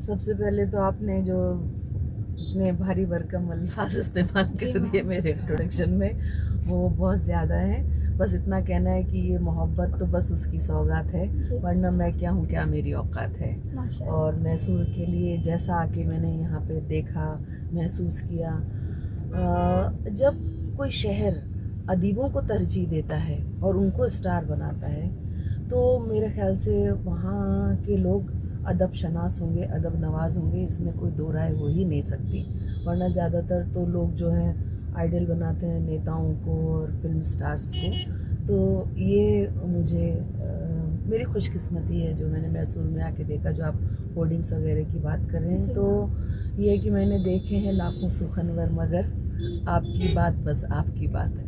सबसे पहले तो आपने जो इतने भारी भरकम अल्फाज इस्तेमाल कर दिए मेरे इंट्रोडक्शन में, वो बहुत ज़्यादा है। बस इतना कहना है कि ये मोहब्बत तो बस उसकी सौगात है, वरना मैं क्या हूँ, क्या मेरी औकात है। और मैसूर के लिए जैसा आके मैंने यहाँ पे देखा, महसूस किया, जब कोई शहर अदीबों को तरजीह देता है और उनको स्टार बनाता है, तो मेरे ख्याल से वहाँ के लोग अदब शनास होंगे, अदब नवाज होंगे, इसमें कोई दो राय हो ही नहीं सकती। वरना ज़्यादातर तो लोग जो है आइडल बनाते हैं नेताओं को और फिल्म स्टार्स को। तो ये मुझे मेरी खुशकिस्मती है जो मैंने मैसूर में आके देखा। जो आप होर्डिंग्स वगैरह की बात कर रहे हैं, तो ये है कि मैंने देखे हैं लाखों सुखनवर, मगर आपकी बात बस आपकी बात है।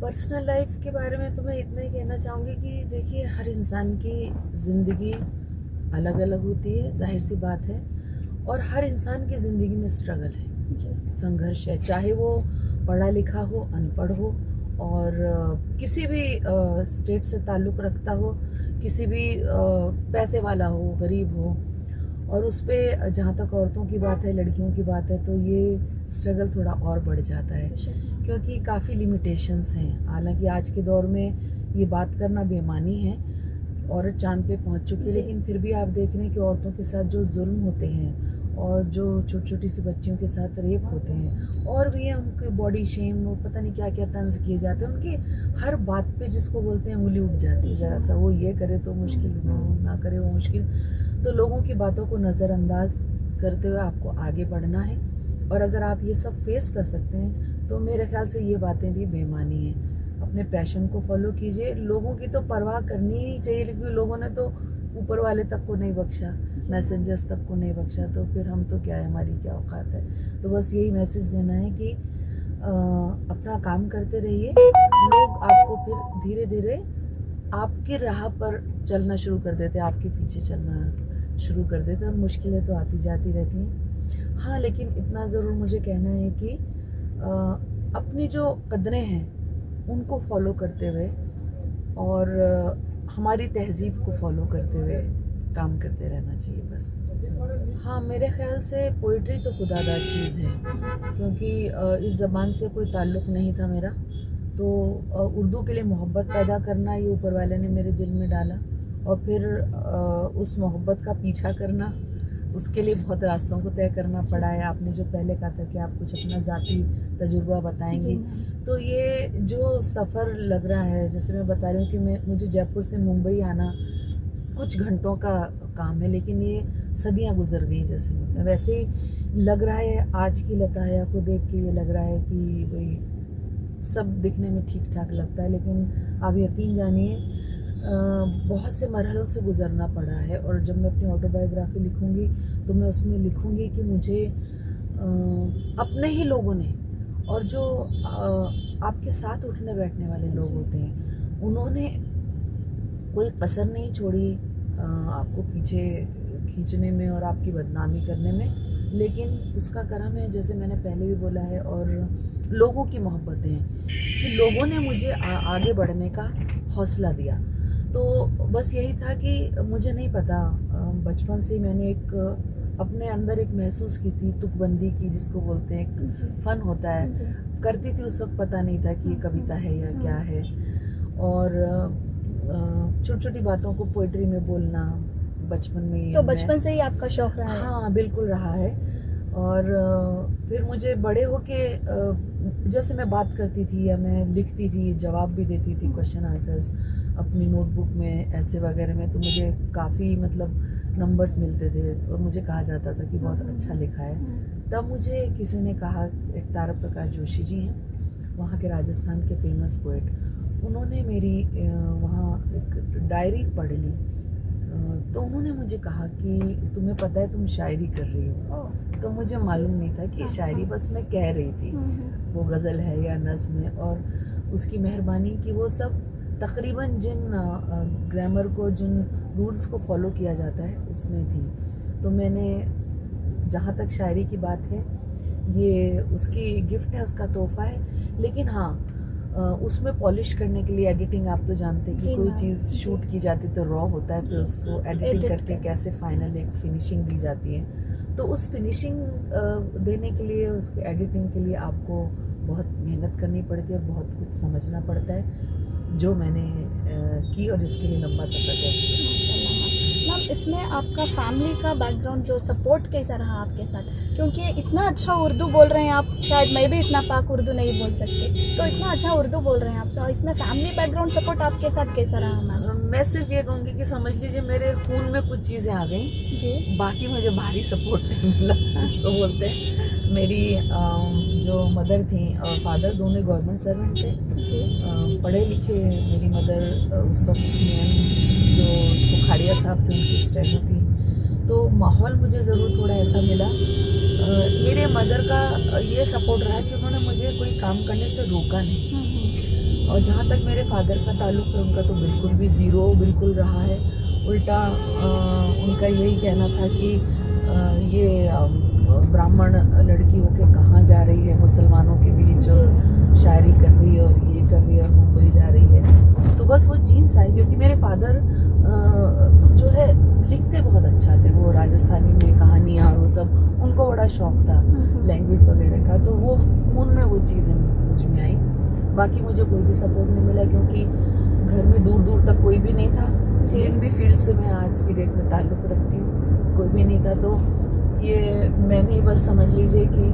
पर्सनल लाइफ के बारे में तो मैं इतना ही कहना चाहूँगी कि देखिए, हर इंसान की ज़िंदगी अलग अलग होती है, जाहिर सी बात है। और हर इंसान की ज़िंदगी में स्ट्रगल है, संघर्ष है, चाहे वो पढ़ा लिखा हो, अनपढ़ हो, और किसी भी स्टेट से ताल्लुक़ रखता हो, किसी भी पैसे वाला हो, गरीब हो। और उस पर जहाँ तक औरतों की बात है, लड़कियों की बात है, तो ये स्ट्रगल थोड़ा और बढ़ जाता है, क्योंकि काफ़ी लिमिटेशंस हैं। हालांकि आज के दौर में ये बात करना बेईमानी है, औरत चांद पे पहुंच चुकी है, लेकिन फिर भी आप देख रहे हैं कि औरतों के साथ जो जुल्म होते हैं और जो छोटी छोटी सी बच्चियों के साथ रेप होते हैं, और भी उनके बॉडी शेम, पता नहीं क्या क्या तंज किए जाते हैं, उनकी हर बात पे जिसको बोलते हैं उंगली उठ जाती है। ज़रा सा वो ये करे तो मुश्किल, ना करे वो मुश्किल। तो लोगों की बातों को नज़रअंदाज करते हुए आपको आगे बढ़ना है, और अगर आप ये सब फेस कर सकते हैं तो मेरे ख्याल से ये बातें भी बेईमानी हैं। अपने पैशन को फॉलो कीजिए। लोगों की तो परवाह करनी ही चाहिए, लेकिन लोगों ने तो ऊपर वाले तक को नहीं बख्शा, मैसेंजर्स तक को नहीं बख्शा, तो फिर हम तो क्या है, हमारी क्या औकात है। तो बस यही मैसेज देना है कि अपना काम करते रहिए। लोग आपको फिर धीरे धीरे आपकी राह पर चलना शुरू कर देते हैं, आपके पीछे चलना शुरू कर देते हैं, और मुश्किलें तो आती जाती रहती हैं। हाँ, लेकिन इतना ज़रूर मुझे कहना है कि अपनी जो कदरें हैं उनको फॉलो करते हुए, और हमारी तहजीब को फॉलो करते हुए काम करते रहना चाहिए बस। हाँ, मेरे ख्याल से पोइट्री तो खुदादार चीज़ है, क्योंकि इस ज़बान से कोई ताल्लुक़ नहीं था मेरा, तो उर्दू के लिए मोहब्बत पैदा करना ये ऊपर वाले ने मेरे दिल में डाला, और फिर उस मोहब्बत का पीछा करना, उसके लिए बहुत रास्तों को तय करना पड़ा है। आपने जो पहले कहा था कि आप कुछ अपना ज़ाती तजुर्बा बताएंगी, तो ये जो सफ़र लग रहा है, जैसे मैं बता रही हूँ कि मुझे जयपुर से मुंबई आना कुछ घंटों का काम है, लेकिन ये सदियाँ गुजर गई जैसे। वैसे ही लग रहा है, आज की लताया को देख के ये लग रहा है कि भाई सब दिखने में ठीक ठाक लगता है, लेकिन आप यकीन जानिए बहुत से मरहलों से गुज़रना पड़ा है। और जब मैं अपनी ऑटोबायोग्राफी लिखूंगी तो मैं उसमें लिखूंगी कि मुझे अपने ही लोगों ने, और जो आपके साथ उठने बैठने वाले लोग होते हैं, उन्होंने कोई कसर नहीं छोड़ी आपको पीछे खींचने में और आपकी बदनामी करने में। लेकिन उसका करम है, जैसे मैंने पहले भी बोला है, और लोगों की मोहब्बतें हैं कि लोगों ने मुझे आगे बढ़ने का हौसला दिया। तो बस यही था कि मुझे नहीं पता, बचपन से मैंने एक अपने अंदर एक महसूस की थी, तुकबंदी की जिसको बोलते हैं, एक फ़न होता है, करती थी। उस वक्त पता नहीं था कि ये कविता है या क्या है। और छोटी छोटी बातों को पोइट्री में बोलना बचपन में। तो बचपन से ही आपका शौक रहा है? हाँ, बिल्कुल रहा है। और फिर मुझे बड़े होके जैसे मैं बात करती थी या मैं लिखती थी, जवाब भी देती थी, क्वेश्चन आंसर्स अपनी नोटबुक में ऐसे वगैरह में, तो मुझे काफ़ी मतलब नंबर्स मिलते थे और मुझे कहा जाता था कि बहुत अच्छा लिखा है। तब मुझे किसी ने कहा, एक तारा प्रकाश जोशी जी हैं, वहाँ के राजस्थान के फेमस पोइट, उन्होंने मेरी वहाँ एक डायरी पढ़ ली, तो उन्होंने मुझे कहा कि तुम्हें पता है तुम शायरी कर रही हो। तो मुझे मालूम नहीं था कि शायरी बस मैं कह रही थी, वो गज़ल है या नज़्म है। और उसकी मेहरबानी कि वो सब तकरीबन जिन ग्रामर को, जिन रूल्स को फॉलो किया जाता है उसमें थी। तो मैंने, जहाँ तक शायरी की बात है, ये उसकी गिफ्ट है, उसका तोहफ़ा है। लेकिन हाँ, उसमें पॉलिश करने के लिए एडिटिंग, आप तो जानते हैं कि जी कोई मैम, चीज़ जी। शूट की जाती तो रॉ होता है, फिर उसको एडिटिंग Edit करके करके। कैसे फाइनल एक फिनिशिंग दी जाती है। तो उस फिनिशिंग देने के लिए, उसके एडिटिंग के लिए आपको बहुत मेहनत करनी पड़ती है और बहुत कुछ समझना पड़ता है, जो मैंने की और जिसके लिए लंबा सफ़र तय किया। मैम, इसमें आपका फैमिली का बैकग्राउंड जो सपोर्ट कैसा रहा आपके साथ? क्योंकि इतना अच्छा उर्दू बोल रहे हैं आप, शायद मैं भी इतना पाक उर्दू नहीं बोल सकती, तो इतना अच्छा उर्दू बोल रहे हैं आप, तो इसमें फैमिली बैकग्राउंड सपोर्ट आपके साथ कैसा रहा मैम? मैं सिर्फ ये कहूँगी कि समझ लीजिए मेरे खून में कुछ चीज़ें आ गई, जी। बाकी मुझे बाहरी सपोर्ट नहीं मिला, जिसको बोलते हैं। मेरी जो मदर थी और फादर दोनों गवर्नमेंट सर्वेंट थे, जी। पढ़े लिखे। मेरी मदर उस वक्त सीएम जो सुखाड़िया साहब थे उनकी स्टेनो थी, तो माहौल मुझे ज़रूर थोड़ा ऐसा मिला। मेरे मदर का ये सपोर्ट रहा कि उन्होंने मुझे कोई काम करने से रोका नहीं। और जहाँ तक मेरे फादर का ताल्लुक़ है, उनका तो बिल्कुल भी ज़ीरो बिल्कुल रहा है। उल्टा उनका यही कहना था कि ये ब्राह्मण लड़की होके कहाँ जा रही है, मुसलमानों के बीच और शायरी कर रही है और ये कर रही है और मुंबई जा रही है। तो बस वो जीन्स आई, क्योंकि मेरे फादर जो है लिखते बहुत अच्छा थे, वो राजस्थानी में कहानियाँ और वो सब, उनको बड़ा शौक था लैंग्वेज वगैरह का, तो वो खून में वो चीज़ें मुझ में आई। बाकी मुझे कोई भी सपोर्ट नहीं मिला, क्योंकि घर में दूर दूर तक कोई भी नहीं था। जिन भी फील्ड से मैं आज की डेट में ताल्लुक़ रखती हूँ, कोई भी नहीं था। तो ये मैंने बस समझ लीजिए कि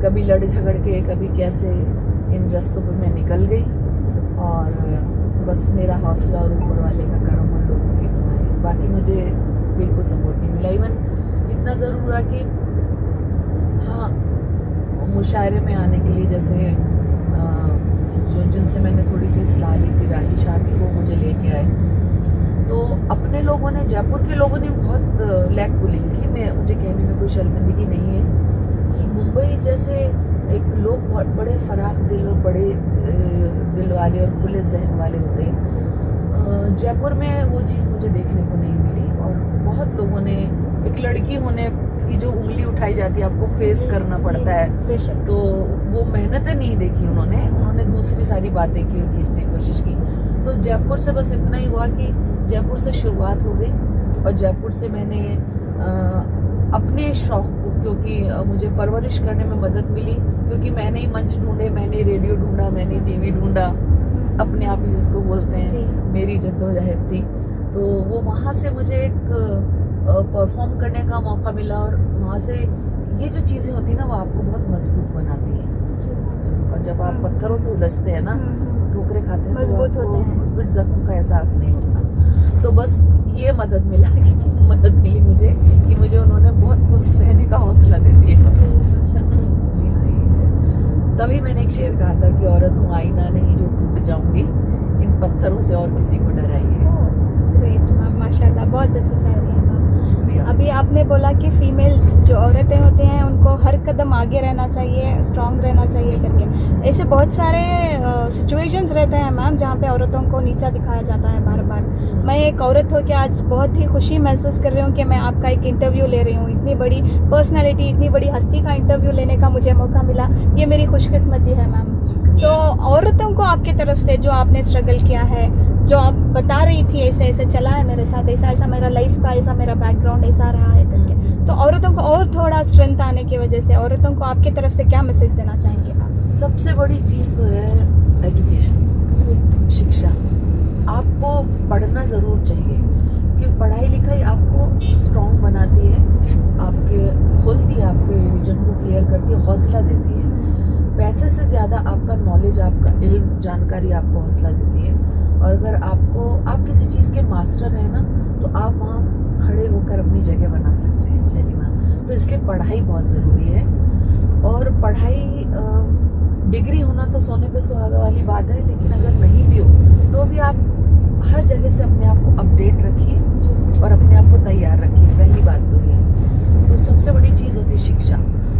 कभी लड़ झगड़ के, कभी कैसे इन रास्तों पर मैं निकल गई, और बस मेरा हौसला और ऊपर वाले का करम और लोगों की दुआएं। बाकी मुझे बिल्कुल सपोर्ट नहीं मिला। इवन इतना ज़रूर हुआ कि हाँ, मुशायरे में आने के लिए जैसे जो जिनसे मैंने थोड़ी सी सलाह ली थी, राही शाह की, वो मुझे लेके आए। तो अपने लोगों ने, जयपुर के लोगों ने बहुत लैग पुलिंग की। मुझे कहने में कोई शर्मिंदगी नहीं है कि मुंबई जैसे एक लोग बहुत बड़े फराख दिल और बड़े दिल वाले और खुले जहन वाले होते हैं। जयपुर में वो चीज़ मुझे देखने को नहीं मिली, और बहुत लोगों ने, एक लड़की होने की जो उंगली उठाई जाती है, आपको फेस करना पड़ता है, तो वो मेहनतें नहीं देखी उन्होंने दूसरी सारी बातें की और खींचने की कोशिश की। तो जयपुर से बस इतना ही हुआ कि जयपुर से शुरुआत हो गई, और जयपुर से मैंने अपने शौक़ को, क्योंकि मुझे परवरिश करने में मदद मिली, क्योंकि मैंने ही मंच ढूंढे, मैंने रेडियो ढूंढा, मैंने टीवी ढूंढा, अपने आप ही जिसको बोलते हैं, मेरी जद्दोजहद थी। तो वो वहाँ से मुझे एक परफॉर्म करने का मौका मिला, और वहाँ से ये जो चीज़ें होती हैं ना, वो आपको बहुत मजबूत बनाती हैं। और जब आप पत्थरों से उलझते हैं ना, ठोकरें खाते हैं, मजबूत तो होते हैं, फिर जख्म का एहसास नहीं होता। तो बस ये मदद मिली मुझे कि मुझे उन्होंने बहुत कुछ सहने का हौसला दे दिया। जी हाँ, तभी मैंने एक शेर कहा था कि औरत हूँ आईना नहीं जो टूट जाऊंगी, इन पत्थरों से और किसी को डराइए। ग्रेट मैम, माशाल्लाह, बहुत अच्छी शायरी है मैम। शुक्रिया। अभी आपने बोला कि फीमेल्स जो औरतें होती हैं, उनको हर कदम आगे रहना चाहिए, स्ट्रांग रहना चाहिए करके। ऐसे बहुत सारे सिचुएशंस रहते हैं मैम, जहाँ पे औरतों को नीचा दिखाया जाता है बार बार। मैं एक औरत हो के आज बहुत ही खुशी महसूस कर रही हूँ कि मैं आपका एक इंटरव्यू ले रही हूँ। इतनी बड़ी पर्सनैलिटी, इतनी बड़ी हस्ती का इंटरव्यू लेने का मुझे मौका मिला, ये मेरी खुशकिस्मती है मैम। सो औरतों को आपकी तरफ से जो आपने स्ट्रगल किया है, जो आप बता रही थी, ऐसे ऐसे चला है मेरे साथ, ऐसा ऐसा मेरा लाइफ का, ऐसा मेरा बैकग्राउंड ऐसा रहा है करके, तो औरतों को और थोड़ा स्ट्रेंथ आने की वजह से औरतों को आपकी तरफ से क्या मैसेज देना चाहेंगे मैम? सबसे बड़ी चीज़ तो है एजुकेशन, शिक्षा। आपको पढ़ना ज़रूर चाहिए, क्योंकि पढ़ाई लिखाई आपको स्ट्रॉन्ग बनाती है, आपके खोलती है, आपके विजन को क्लियर करती है, हौसला देती है। पैसे से ज़्यादा आपका नॉलेज, आपका इल्म, जानकारी आपको हौसला देती है। और अगर आप किसी चीज़ के मास्टर हैं ना, तो आप वहाँ खड़े होकर अपनी जगह बना सकते हैं। चलिए मैम, तो इसलिए पढ़ाई बहुत ज़रूरी है। और पढ़ाई, डिग्री होना तो सोने पे सुहागा वाली बात है, लेकिन अगर नहीं भी हो तो भी आप हर जगह से अपने आप को अपडेट रखिए और अपने आप को तैयार रखिए। पहली बात तो ये, तो सबसे बड़ी चीज़ होती है शिक्षा।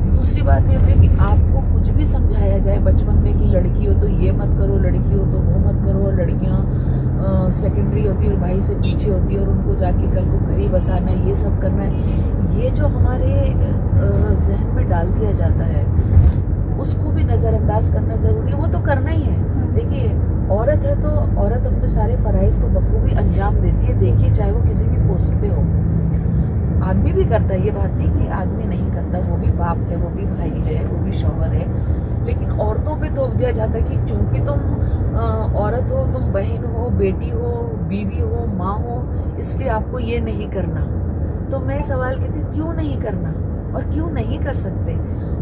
दूसरी बात ये होती है कि आपको कुछ भी समझाया जाए बचपन में कि लड़की हो तो ये मत करो, लड़की हो तो वो मत करो, और लड़कियाँ सेकेंडरी होती है और भाई से पीछे होती है, और उनको जाके कल को घर ही बसाना है, ये सब करना है, ये जो हमारे जहन में डाल दिया जाता है, उसको भी नज़रअंदाज नज़रअंदाज करना ज़रूरी है, वो तो करना ही है। देखिए औरत है तो औरत अपने सारे फ़राइज़ को बखूबी अंजाम देती है, देखिए चाहे वो किसी भी पोस्ट पे हो। आदमी भी करता है, ये बात नहीं कि आदमी नहीं करता, वो भी बाप है, वो भी भाई है, वो भी शौहर है, लेकिन औरतों पे थोप दिया जाता है कि चूंकि तुम औरत हो, तुम बहन हो, बेटी हो, बीवी हो, माँ हो, इसलिए आपको ये नहीं करना। तो मैं सवाल कहती हूँ क्यों नहीं करना और क्यों नहीं कर सकते?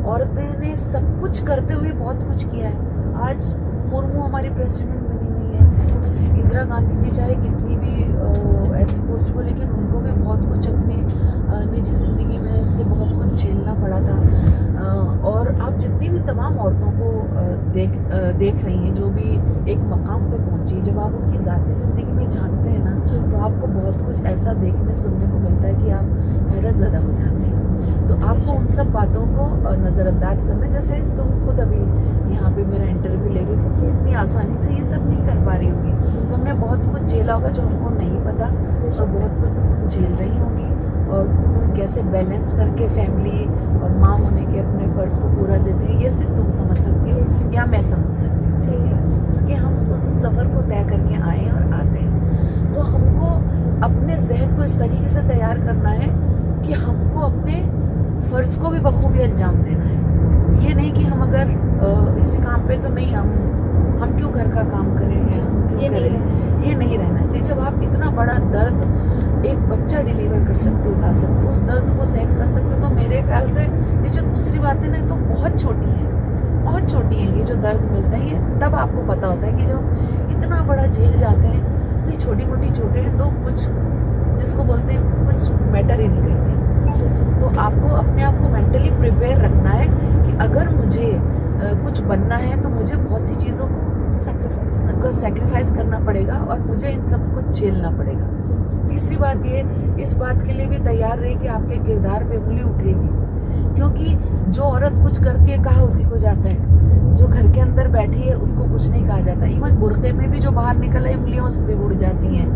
औरतें ने सब कुछ करते हुए बहुत कुछ किया है। आज मुर्मू हमारी प्रेसिडेंट बनी हुई है, इंदिरा गांधी जी चाहे कितनी भी ऐसी पोस्ट हो, लेकिन उनको भी बहुत कुछ अपनी निजी ज़िंदगी में से बहुत कुछ झेलना पड़ा था। और आप जितनी भी तमाम औरतों को देख रही हैं जो भी एक मकाम पे पहुंची, जब आप उनकी ज़ाती ज़िंदगी में जानते हैं ना, तो आपको बहुत कुछ ऐसा देखने सुनने को मिलता है कि आप हैरत ज़दा हो जाते हैं। तो आपको उन सब बातों को नज़रअंदाज करना, जैसे तुम खुद अभी यहाँ पे मेरा इंटरव्यू ले रही थी, इतनी आसानी से ये सब नहीं कर पा रही होगी। तुमने बहुत कुछ झेला होगा जो हमको नहीं पता, और बहुत कुछ तुम झेल रही होगी, और तुम कैसे बैलेंस करके फैमिली और माँ होने के अपने फ़र्ज़ को पूरा देते हैं, ये सिर्फ तुम समझ सकती हो या मैं समझ सकती हूँ, ठीक है? क्योंकि हम उस सफ़र को तय करके आए और आते हैं। तो हमको अपने जहन को इस तरीके से तैयार करना है कि हमको अपने फ़र्ज़ को भी बखूबी अंजाम देना है। ये नहीं कि हम अगर इसी काम पे तो नहीं, हम क्यों घर का काम करें, हम क्यों करें, ये नहीं रहना चाहिए। जब आप इतना बड़ा दर्द एक बच्चा डिलीवर कर सकते हो, ला सकते हो, उस दर्द को सहन कर सकते हो, तो मेरे ख्याल से ये जो दूसरी बात है ना, तो बहुत छोटी है, बहुत छोटी है। ये जो दर्द मिलता है, ये तब आपको पता होता है कि जब इतना बड़ा झेल जाते हैं तो ये छोटी मोटी चोटें हैं तो कुछ, जिसको बोलते हैं, कुछ मैटर ही नहीं करती। तो आपको अपने आप को मेंटली प्रिपेयर रखना है कि अगर मुझे कुछ बनना है तो मुझे बहुत सी चीज़ों को सैक्रिफाइस करना पड़ेगा और मुझे इन सब को झेलना पड़ेगा। तीसरी बात ये, इस बात के लिए भी तैयार रहे कि आपके किरदार पे उंगली उठेगी, क्योंकि जो औरत कुछ करती है कहा उसी को जाता है, जो घर के अंदर बैठी है उसको कुछ नहीं कहा जाता। इवन बुर्के में भी जो बाहर निकल है उंगलियां उस पर उड़ जाती हैं,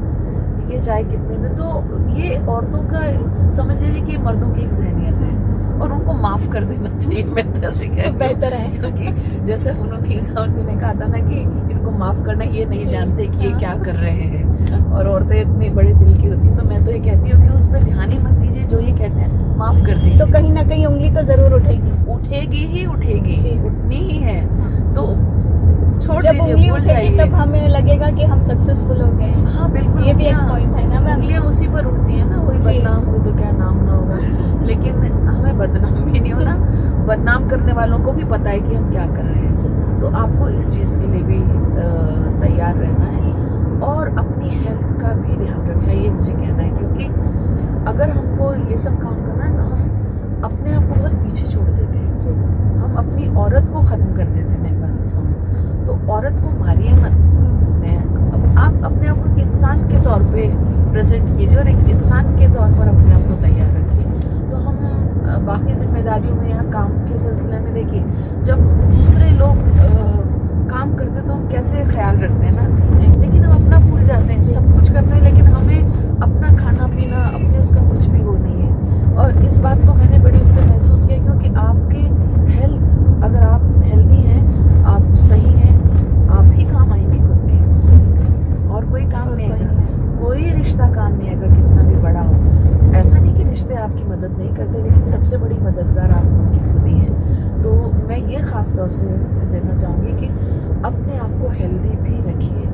ठीक है, चाहे कितने में। तो ये औरतों का समझ लीजिए कि मर्दों की एक जहनियत है और उनको माफ कर देना चाहिए, मैं तो ऐसे कह बेहतर है। क्योंकि जैसे उन्होंने हिसाब से ने कहा था ना कि इनको माफ करना, ये नहीं जानते कि ये क्या कर रहे हैं, और औरतें इतनी बड़े दिल की होती हैं। तो मैं तो ये कहती हूँ कि उस पर ध्यान ही मत दीजिए, जो ये कहते हैं माफ कर दीजिए। तो कहीं ना कहीं उंगली तो जरूर उठेगी, उठेगी ही उठेगी, उठनी ही है। तो छोड़ जब दीजिए, उंगली भूल उठेगी जाइए। तब हमें लगेगा कि हम सक्सेसफुल हो गए हैं। हाँ बिल्कुल, ये भी एक पॉइंट है ना मैम। उंगलियां उसी पर उठती है ना, वही बदनाम हुई तो क्या नाम ना होगा। लेकिन हमें बदनाम भी नहीं होना, बदनाम करने वालों को भी पता है कि हम क्या कर रहे हैं। तो आपको इस चीज़ के लिए भी तैयार रहना है और अपनी हेल्थ का भी ध्यान रखना है, ये मुझे कहना है। क्योंकि अगर हमको ये सब काम करना है ना, हम अपने आप को बहुत पीछे छोड़ देते हैं, हम अपनी औरत को ख़त्म कर देते हैं। मैं बात बताऊँ तो औरत को मारिए मत, इसमें आप अपने आप को एक इंसान के तौर पे प्रेजेंट कीजिए और एक इंसान के तौर पर अपने आप को तैयार रखिए। तो हम बाकी जिम्मेदारियों में या काम के सिलसिले में देखिए, जब दूसरे लोग काम करते तो हम कैसे ख्याल रखते हैं ना, लेकिन हम अपना भूल जाते हैं, सब कुछ करते हैं लेकिन हमें अपना खाना पीना, अपने उसका कुछ भी वो नहीं है। और इस बात को मैंने बड़ी उससे महसूस किया, क्योंकि आपके हेल्थ, अगर आप हेल्दी हैं, आप सही हैं, आप ही काम आएंगे खुद के, और कोई काम नहीं आएगा, कोई रिश्ता काम नहीं आएगा कितना भी बड़ा हो। ऐसा नहीं कि रिश्ते आपकी मदद नहीं करते, लेकिन सबसे बड़ी मददगार आप उनकी खुद ही हैं। तो मैं ये ख़ास तौर से देना चाहूँगी कि अपने आप को हेल्दी भी रखिए,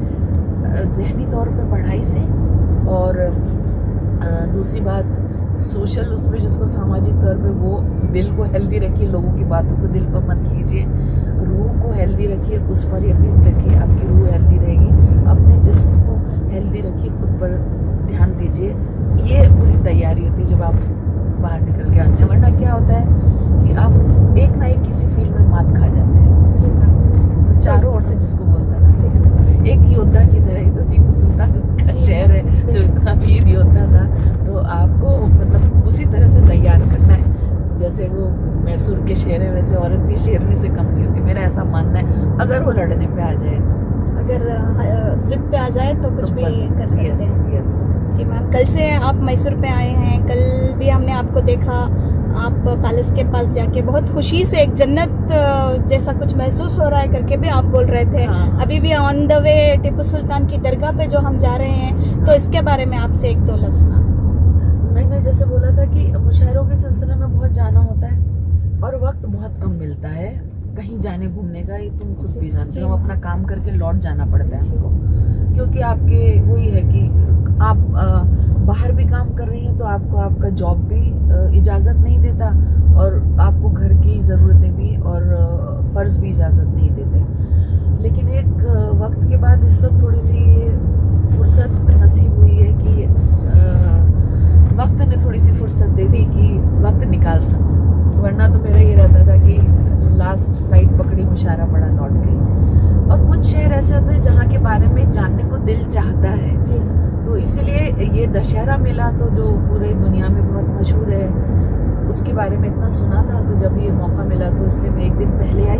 ज़हनी तौर पे पढ़ाई से, और दूसरी बात सोशल, उसमें जिसको सामाजिक तौर पे, वो दिल को हेल्दी रखिए, लोगों की बातों को दिल पर मत लीजिए, रूह को हेल्दी रखिए, उस पर यकीन रखिए, आपकी रूह हेल्दी रहेगी, अपने जिस्म को हेल्दी रखिए, खुद पर ध्यान दीजिए। ये पूरी तैयारी होती है जब आप बाहर निकल के आते हैं। वरना क्या होता है कि आप एक ना एक किसी फील्ड में मात खा जाते हैं, चारों ओर से, जिसको बोलता है ना, एक योद्धा की तरह ही। तो टीपू सुल्तान का शेर है, जो इतना वीर योद्धा था, तो आपको मतलब उसी तरह से तैयार करना है। जैसे वो मैसूर के शेर है, वैसे औरत भी शेरनी से कम नहीं होती, मेरा ऐसा मानना है, अगर वो लड़ने पे आ जाए तो। अगर जिद पे आ जाए तो कुछ भी कर सकते हैं। यस। जी मैम, कल से आप मैसूर पे आए हैं, कल भी हमने आपको देखा, आप पैलेस के पास जाके बहुत खुशी से एक जन्नत जैसा कुछ महसूस हो रहा है करके भी आप बोल रहे थे। हाँ। अभी भी on the way Tipu Sultan की दरगाह पे जो हम जा रहे हैं, तो इसके बारे में आपसे एक दो लफ्ज ना। मैंने जैसे बोला था कि मुशायरों के सिलसिले में बहुत जाना होता है और वक्त बहुत कम मिलता है कहीं जाने घूमने का। ये तुम खुद भी जानते हो, अपना काम करके लौट जाना पड़ता है हमको, क्योंकि आपके वही है कि आप बाहर भी काम कर रही हैं तो आपको आपका जॉब भी इजाज़त नहीं देता और आपको घर की ज़रूरतें भी और फ़र्ज़ भी इजाज़त नहीं देते। लेकिन एक वक्त के बाद इस वक्त थोड़ी सी फुर्सत नसीब हुई है कि वक्त ने थोड़ी सी फुर्सत दे दी कि वक्त निकाल सकूं, वरना तो मेरा ये रहता था कि लास्ट फ्लाइट पकड़ी मुशायरा पड़ा लौट गई। और कुछ शहर ऐसे होते हैं जहाँ के बारे में जानने को दिल चाहता है, तो इसीलिए ये दशहरा मेला तो जो पूरे दुनिया में बहुत मशहूर है, उसके बारे में इतना सुना था, तो जब ये मौका मिला तो इसलिए मैं एक दिन पहले आई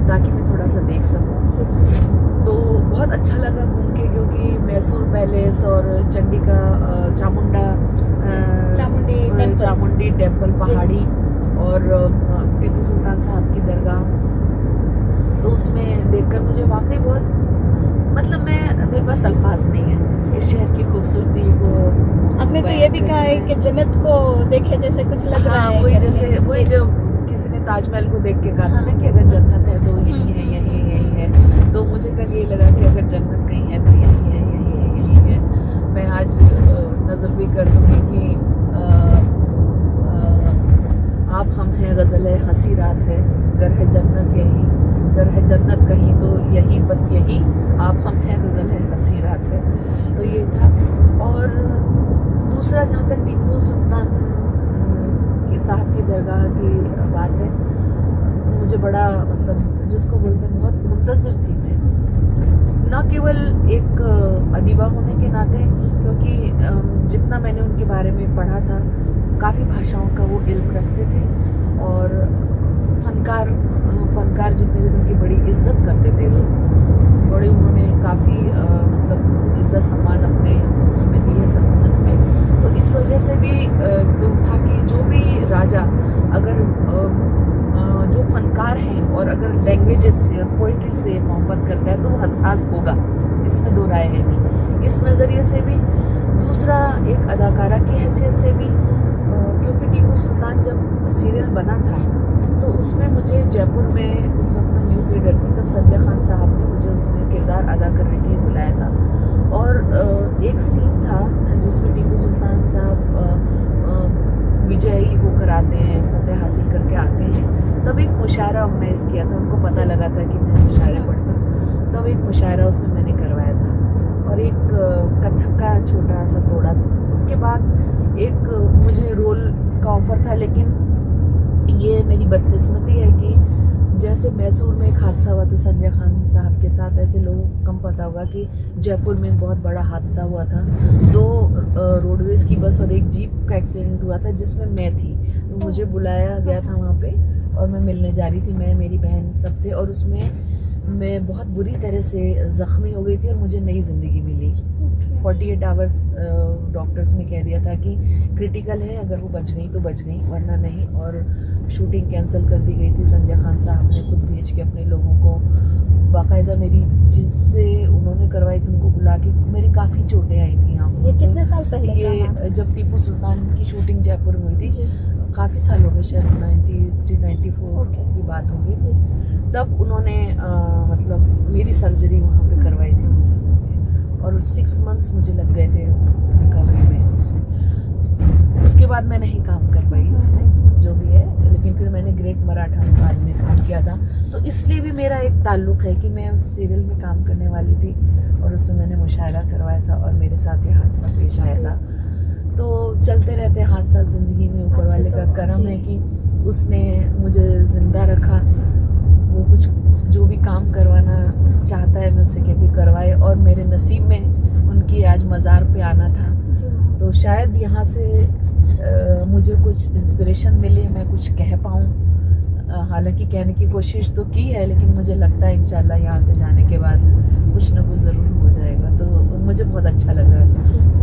ताकि मैं थोड़ा सा देख सकूं। तो बहुत अच्छा लगा घूम के, क्योंकि मैसूर पैलेस और चंडिका चामुंडी टेम्पल पहाड़ी और टीपू सुल्तान साहब की दरगाह, तो उसमें देखकर मुझे वाकई बहुत मतलब मेरे पास अल्फाज नहीं है इस शहर की खूबसूरती को। आपने तो ये भी कहा है कि जन्नत को देखे जैसे कुछ लग रहा है। वही जैसे वही जब किसी ने ताजमहल को देख के कहा था ना कि अगर जन्नत है तो यही है, तो मुझे कल ये लगा कि अगर जन्नत कहीं है तो यही है। मैं आज नजर भी कर दूंगी कि आप हम हैं गज़ल है हंसी रात है, गर है जन्नत यही, गर है जन्नत कहीं तो यही, बस यही आप हम हैं गज़ल है हंसी रात है। तो ये था। और दूसरा जहाँ तक टीपू सुल्तान के साहब की दरगाह की बात है, मुझे बड़ा मतलब जिसको बोलते हैं बहुत मुंतज़िर थी मैं, न केवल एक अदीबा होने के नाते, क्योंकि जितना मैंने उनके बारे में पढ़ा था, काफ़ी भाषाओं का वो इल्म रखते थे और फनकार जितने भी उनकी बड़ी इज्जत करते थे, बड़ी उन्होंने काफ़ी मतलब इज्जत सम्मान अपने उसमें दी है सल्तनत में। तो इस वजह से भी तो था कि जो भी राजा अगर जो फनकार हैं और अगर लैंग्वेजेस से पोइट्री से मोहब्बत करता है तो वो हसास होगा, इसमें दो राय है नहीं। इस नज़रिए से भी, दूसरा एक अदाकारा की हैसियत से भी, क्योंकि टीपू सुल्तान जब सीरियल बना था तो उसमें मुझे जयपुर में, उस वक्त मैं न्यूज़ रीडर थी, तब संजय खान साहब ने मुझे उसमें किरदार अदा करने के लिए बुलाया था। और एक सीन था जिसमें टीपू सुल्तान साहब विजयी होकर आते हैं, फतेह हासिल करके आते हैं, तब एक मुशायरा ऑर्गेनाइज़ किया था। उनको पता लगा था कि मैं मुशायरे पढ़ता हूँ, तब एक मुशायरा उसमें मैंने करवाया था और एक कथक का छोटा सा तोड़ा था। उसके बाद एक मुझे रोल का ऑफ़र था, लेकिन ये मेरी बदकिस्मती है कि जैसे मैसूर में एक हादसा हुआ था संजय खान साहब के साथ, ऐसे लोगों को कम पता होगा कि जयपुर में एक बहुत बड़ा हादसा हुआ था। 2 रोडवेज़ की बस और एक जीप का एक्सीडेंट हुआ था जिसमें मैं थी। तो मुझे बुलाया गया था वहाँ पे और मैं मिलने जा रही थी, मैं, मेरी बहन सब थे, और उसमें मैं बहुत बुरी तरह से ज़ख्मी हो गई थी और मुझे नई ज़िंदगी मिली। 48 आवर्स डॉक्टर्स ने कह दिया था कि क्रिटिकल है, अगर वो बच गई तो बच गई, वरना नहीं। और शूटिंग कैंसिल कर दी गई थी। संजय खान साहब ने खुद भेज के अपने लोगों को, बाकायदा मेरी जिनसे उन्होंने करवाई थी उनको बुला के, मेरी काफ़ी चोटें आई थी यहाँ। ये कितने साल पहले? ये जब टीपू सुल्तान की शूटिंग जयपुर में हुई थी, काफ़ी साल हो गए, शायद 93-94 की बात होगी। तब उन्होंने मतलब मेरी सर्जरी वहाँ पे करवाई थी और 6 मंथ्स मुझे लग गए थे रिकवरी में उसमें। उसके बाद मैं नहीं काम कर पाई इसमें, जो भी है, लेकिन फिर मैंने ग्रेट मराठा अंदाज में काम किया था। तो इसलिए भी मेरा एक ताल्लुक़ है कि मैं उस सीरियल में काम करने वाली थी और उसमें मैंने मुशायरा करवाया था और मेरे साथ ये हादसा पेश आया था। तो चलते रहते हादसा ज़िंदगी में, ऊपर वाले का करम है कि उसने मुझे ज़िंदा रखा। वो कुछ जो भी काम करवाना चाहता है मुझसे कहती करवाए, और मेरे नसीब में उनकी आज मज़ार पे आना था। तो शायद यहाँ से मुझे कुछ इंस्पिरेशन मिले, मैं कुछ कह पाऊँ। हालांकि कहने की कोशिश तो की है, लेकिन मुझे लगता है इंशाल्लाह यहाँ से जाने के बाद कुछ ना कुछ ज़रूर हो जाएगा। तो मुझे बहुत अच्छा लग रहा है।